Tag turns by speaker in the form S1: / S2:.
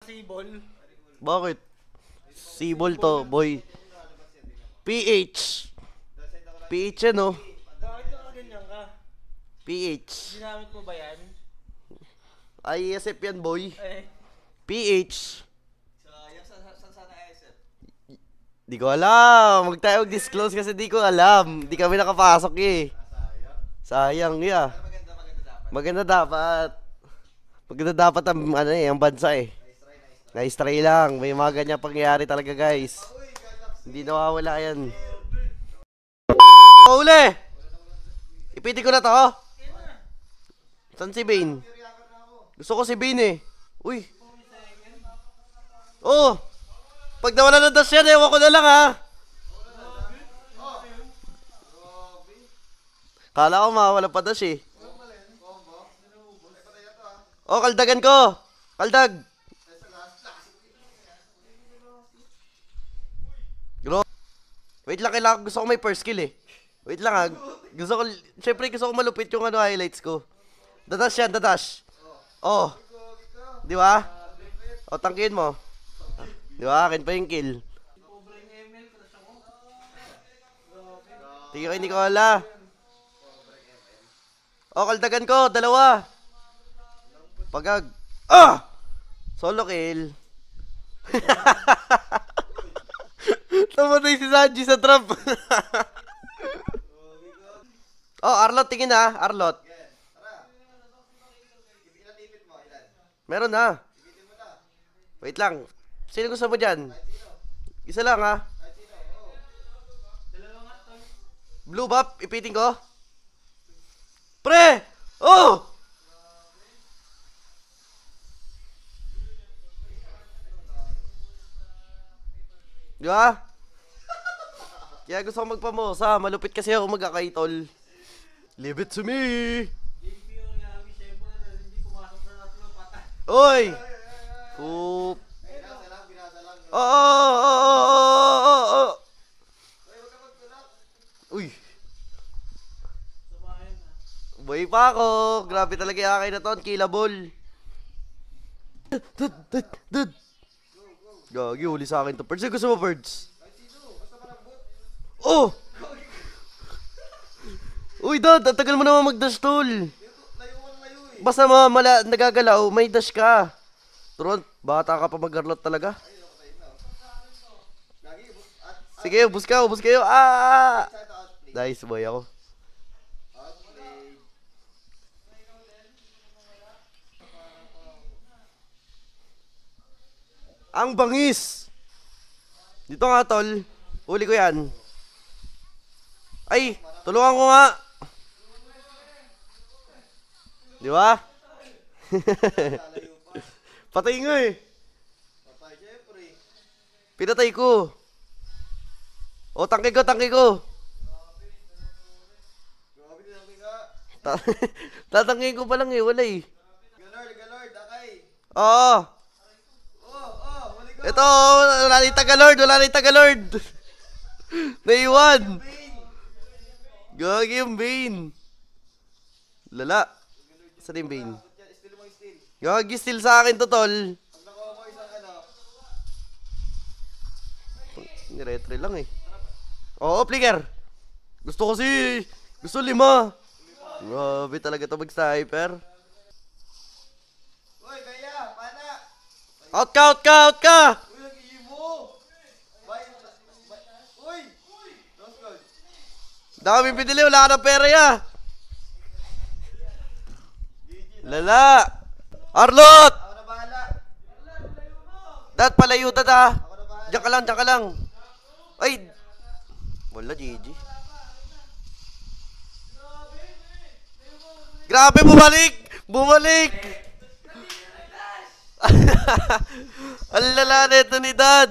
S1: sibol.
S2: Bakit? Sibol to, boy. PH. PH yan, oh.
S1: Bakit nakaganyan ka?
S2: PH.
S1: Ginamit mo ba yan?
S2: ISF yan, boy.
S1: Eh.
S2: PH.
S3: Saan sana ISF?
S2: Di ko alam. Huwag tayo disclose kasi di ko alam. Di kami nakapasok eh. Sayang, yeah. Maganda dapat. Maganda dapat ang, ano eh, ang bansa eh. Nice try lang. May mga ganyan pangyayari talaga, guys. Hindi nawawala yan. Uli! Ipiti ko na to. Saan si Bane? Gusto ko si Bane eh. Uy. Oh! Pag nawala ng dash yan, ewan ko na lang ha. Kala ko mawala pa dash eh. Oh, kaldagan ko. Kaldag. Bro. Wait lang, kailangan gusto ko may first skill eh. Wait lang ha. Gusto ko, syempre gusto ko malupit yung ano highlights ko. Dadash yan, dadash. Oh. Di ba? O, tangkihin mo. Di ba? Akin pa yung kill. Tingin ko, hindi ko ala. O, kaldagan ko. Dalawa. Pagag. Ah! Solo kill. Namatay si Sanji sa trap. Oh, Arlot, tingin na. Arlot. Meron na. Wait lang. Sino gusto mo dyan? Isa lang ha. Blue buff, ipiting ko. Pre! Oh! Di ba? Kaya gusto ko magpamosa. Malupit kasi ako magkakaitol. Leave it to me! Oy! Oop! Oh! Uy! Buhay pa ako! Grabe talaga yung akin na to. Killable! Dud! Gagi, huli sa akin to. Birds, gusto mo birds? Oh! Uy, Dad! Ang tagal mo naman mag-dash, tol! Basta nagagalaw, may dash ka. Turon, bata ka pa mag-arlot talaga. Sige, ubus kayo. Ah! Nice boy ako. Ang bangis! Dito nga, tol. Huli ko yan. Ay! Tulungan ko nga! Di ba? Patay nga eh. Pinatay ko. O, tangke ko. Tatangkin ko pa lang eh, wala eh.
S3: Galord, akay.
S2: Oo. Ito, wala na yung Tagalord. Naiwan. Gagi yung Bane. Lala. Saan yung Bane? Gagi, steal sa akin to, tol. Niretre lang eh. Oo, flicker. Gusto 5. Grabe talaga to mag-sniper.
S3: Uy, kaya, pana.
S2: Out ka!
S3: Uy, nag-iibo. Uy! Lost gold.
S2: Dami pinili, wala ka ng pera ya. Lala. Arlot!
S3: Ako na bahala.
S2: Dad, palayo dad ha.
S3: Ako na bahala.
S2: Diyan ka lang. Ay! Wala, GG. Grabe, bumalik! Ang lala nito ni Dad.